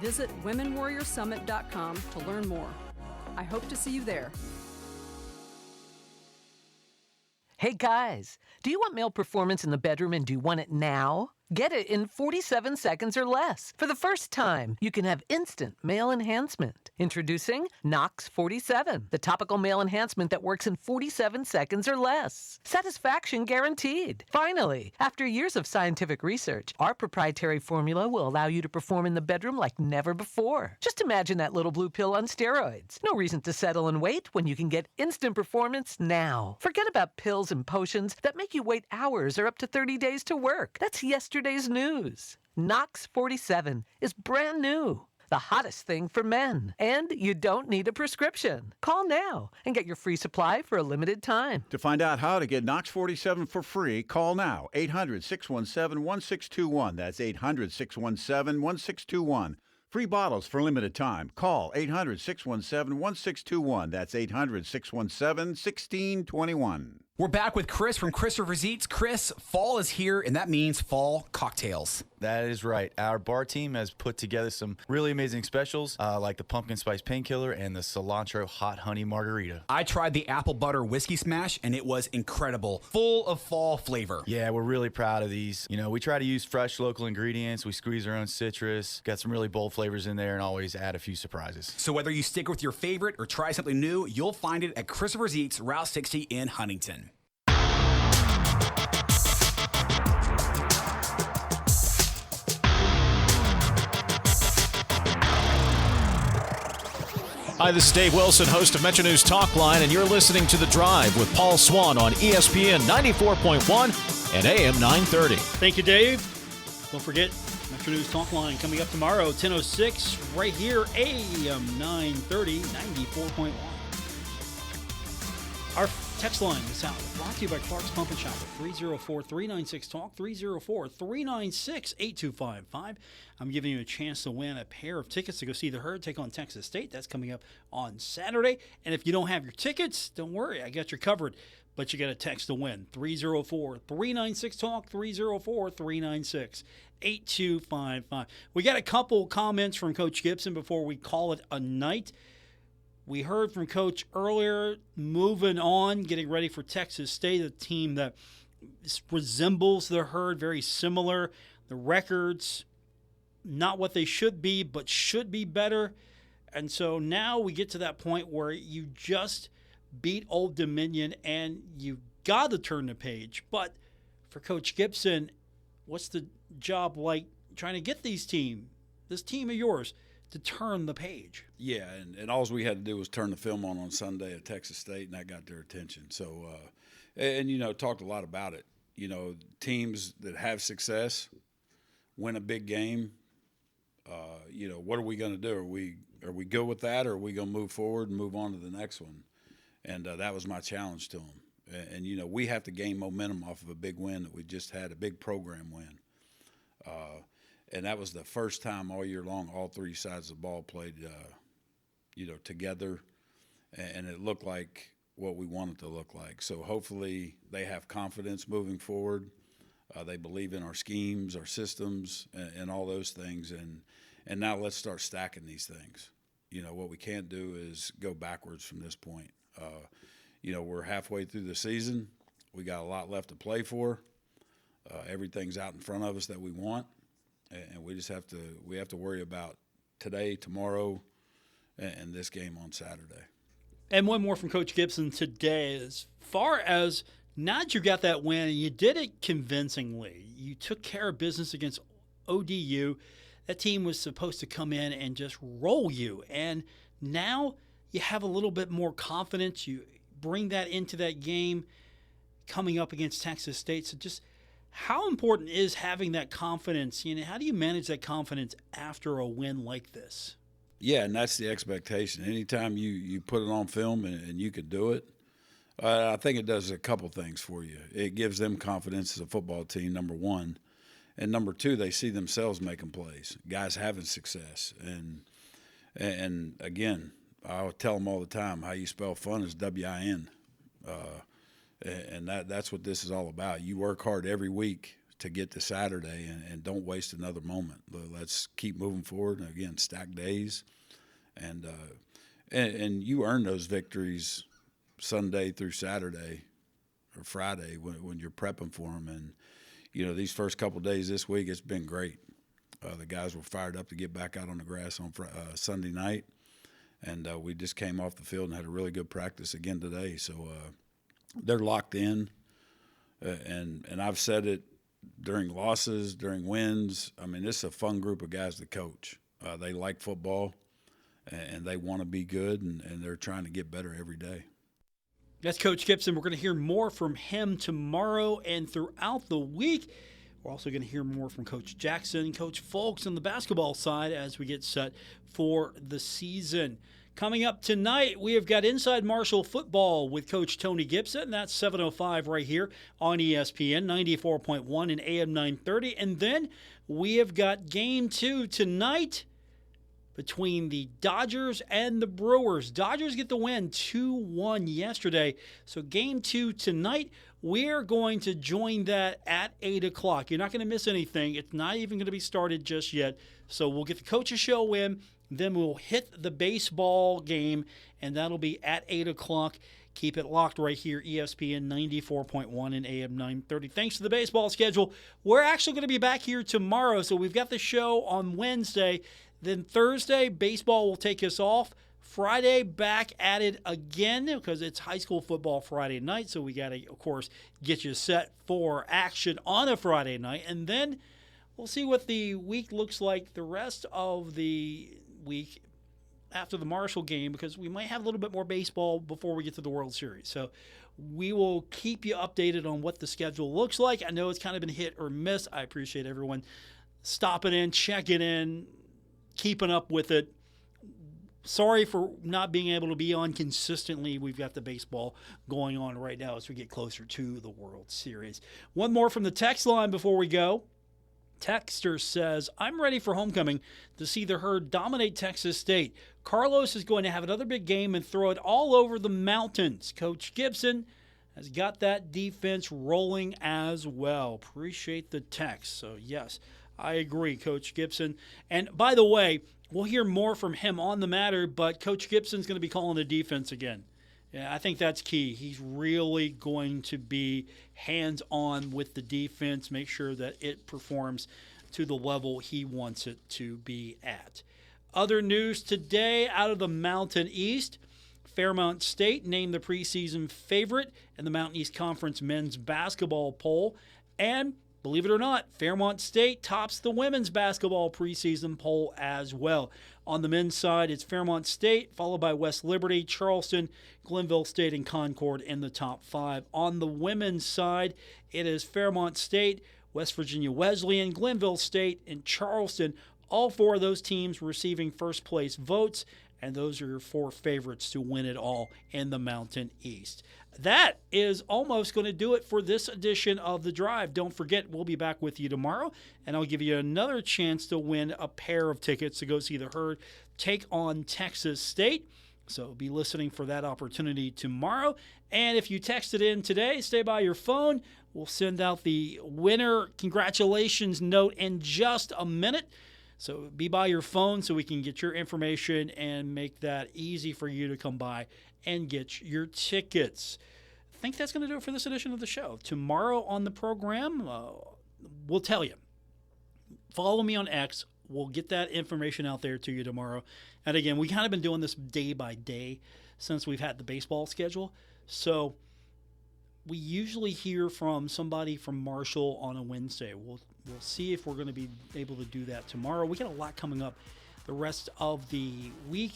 Visit womenwarriorsummit.com to learn more. I hope to see you there. Hey guys, do you want male performance in the bedroom and do you want it now? Get it in 47 seconds or less. For the first time, you can have instant male enhancement. Introducing Nox 47, the topical male enhancement that works in 47 seconds or less. Satisfaction guaranteed. Finally, after years of scientific research, our proprietary formula will allow you to perform in the bedroom like never before. Just imagine that little blue pill on steroids. No reason to settle and wait when you can get instant performance now. Forget about pills and potions that make you wait hours or up to 30 days to work. That's yesterday's news. Nox 47 is brand new. The hottest thing for men. And you don't need a prescription. Call now and get your free supply for a limited time. To find out how to get Nox 47 for free, call now. 800-617-1621. That's 800-617-1621. Free bottles for limited time. Call 800-617-1621. That's 800-617-1621. We're back with Chris from Chris Rivers Eats. Chris, fall is here, and that means fall cocktails. That is right. Our bar team has put together some really amazing specials, like the pumpkin spice painkiller and the cilantro hot honey margarita. I tried the apple butter whiskey smash, and it was incredible, full of fall flavor. Yeah, we're really proud of these. You know, we try to use fresh local ingredients. We squeeze our own citrus, got some really bold flavors in there, and always add a few surprises. So whether you stick with your favorite or try something new, you'll find it at Chris Rivers Eats, Route 60 in Huntington. Hi, this is Dave Wilson, host of Metro News Talk Line, and you're listening to The Drive with Paul Swann on ESPN 94.1 and AM 930. Thank you, Dave. Don't forget, Metro News Talk Line coming up tomorrow, 10:06, right here, AM 930, 94.1. Our text line is out, brought to you by Clark's Pump and Shop at 304-396-TALK, 304-396-8255. I'm giving you a chance to win a pair of tickets to go see the Herd take on Texas State. That's coming up on Saturday. And if you don't have your tickets, don't worry, I got you covered. But you got a text to win, 304-396-TALK, 304-396-8255. We got a couple comments from Coach Gibson before we call it a night. We heard from Coach earlier, moving on, getting ready for Texas State, a team that resembles the Herd, very similar. The records, not what they should be, but should be better. And so now we get to that point where you just beat Old Dominion and you've got to turn the page. But for Coach Gibson, what's the job like trying to get this team of yours, to turn the page. Yeah, and all we had to do was turn the film on Sunday at Texas State, and that got their attention. So, talked a lot about it. Teams that have success win a big game. What are we going to do? Are we good with that, or are we going to move forward and move on to the next one? And that was my challenge to them. And we have to gain momentum off of a big win that we just had, a big program win. And that was the first time all year long all three sides of the ball played, together, and it looked like what we want it to look like. So hopefully they have confidence moving forward. They believe in our schemes, our systems, and all those things. And now let's start stacking these things. What we can't do is go backwards from this point. We're halfway through the season. We got a lot left to play for. Everything's out in front of us that we want. And we just have to worry about today, tomorrow, and this game on Saturday. And one more from Coach Gibson today. As far as now that you got that win, and you did it convincingly. You took care of business against ODU. That team was supposed to come in and just roll you. And now you have a little bit more confidence. You bring that into that game coming up against Texas State. So just how important is having that confidence? How do you manage that confidence after a win like this? Yeah, and that's the expectation. Anytime you put it on film and you could do it, I think it does a couple things for you. It gives them confidence as a football team, number one. And number two, they see themselves making plays, guys having success. And again, I tell them all the time, how you spell fun is W-I-N. And that's what this is all about. You work hard every week to get to Saturday and don't waste another moment. Let's keep moving forward. And again, stack days. And you earn those victories Sunday through Saturday or Friday when you're prepping for them. And, these first couple of days this week, it's been great. The guys were fired up to get back out on the grass on Sunday night. And we just came off the field and had a really good practice again today. So they're locked in. And I've said it during losses, during wins. I mean, this is a fun group of guys to coach. They like football, and they want to be good, and they're trying to get better every day. That's Coach Gibson. We're going to hear more from him tomorrow and throughout the week. We're also going to hear more from Coach Jackson, Coach Fulks on the basketball side as we get set for the season. Coming up tonight, we have got Inside Marshall Football with Coach Tony Gibson. That's 7:05 right here on ESPN 94.1 and AM 930. And then we have got Game 2 tonight between the Dodgers and the Brewers. Dodgers get the win 2-1 yesterday. So Game 2 tonight, we're going to join that at 8 o'clock. You're not going to miss anything. It's not even going to be started just yet. So we'll get the coach's show in. Then we'll hit the baseball game, and that'll be at 8 o'clock. Keep it locked right here, ESPN 94.1 and AM 930. Thanks to the baseball schedule. We're actually going to be back here tomorrow, so we've got the show on Wednesday. Then Thursday, baseball will take us off. Friday, back at it again because it's high school football Friday night, so we got to, of course, get you set for action on a Friday night. And then we'll see what the week looks like the rest of the week after the Marshall game because we might have a little bit more baseball before we get to the World Series. So we will keep you updated on what the schedule looks like. I know it's kind of been hit or miss. I appreciate everyone stopping in, checking in, keeping up with it. Sorry for not being able to be on consistently. We've got the baseball going on right now as we get closer to the World Series. One more from the text line before we go. Texter says, I'm ready for homecoming to see the Herd dominate Texas State. Carlos is going to have another big game and throw it all over the mountains. Coach Gibson has got that defense rolling as well. Appreciate the text. So, yes, I agree, Coach Gibson. And, by the way, we'll hear more from him on the matter, but Coach Gibson's going to be calling the defense again. Yeah, I think that's key. He's really going to be hands-on with the defense, make sure that it performs to the level he wants it to be at. Other news today out of the Mountain East, Fairmont State named the preseason favorite in the Mountain East Conference men's basketball poll, and believe it or not, Fairmont State tops the women's basketball preseason poll as well. On the men's side, it's Fairmont State, followed by West Liberty, Charleston, Glenville State, and Concord in the top 5. On the women's side, it is Fairmont State, West Virginia Wesleyan, Glenville State, and Charleston. All 4 of those teams receiving first-place votes, and those are your 4 favorites to win it all in the Mountain East. That is almost going to do it for this edition of The Drive. Don't forget, we'll be back with you tomorrow, and I'll give you another chance to win a pair of tickets to go see the Herd take on Texas State. So be listening for that opportunity tomorrow. And if you texted in today, stay by your phone. We'll send out the winner congratulations note in just a minute. So be by your phone so we can get your information and make that easy for you to come by and get your tickets. I think that's going to do it for this edition of the show. Tomorrow on the program, we'll tell you. Follow me on X. We'll get that information out there to you tomorrow. And again, we kind of been doing this day by day since we've had the baseball schedule. So we usually hear from somebody from Marshall on a Wednesday. We'll see if we're going to be able to do that tomorrow. We got a lot coming up the rest of the week.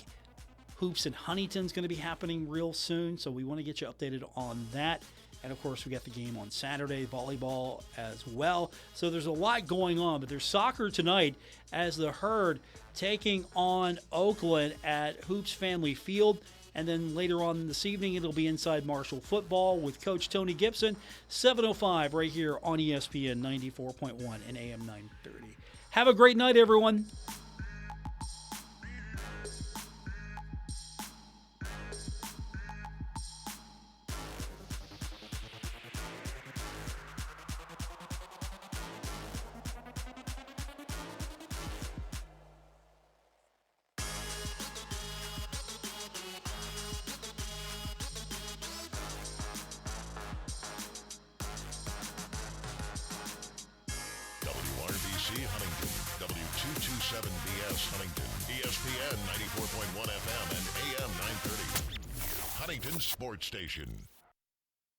Hoops in Huntington's going to be happening real soon, so we want to get you updated on that. And, of course, we got the game on Saturday, volleyball as well. So there's a lot going on, but there's soccer tonight as the Herd taking on Oakland at Hoops Family Field. And then later on this evening, it'll be Inside Marshall Football with Coach Tony Gibson, 7:05 right here on ESPN 94.1 and AM 930. Have a great night, everyone. Huntington, W227BS Huntington, ESPN 94.1 FM and AM 930. Huntington Sports Station.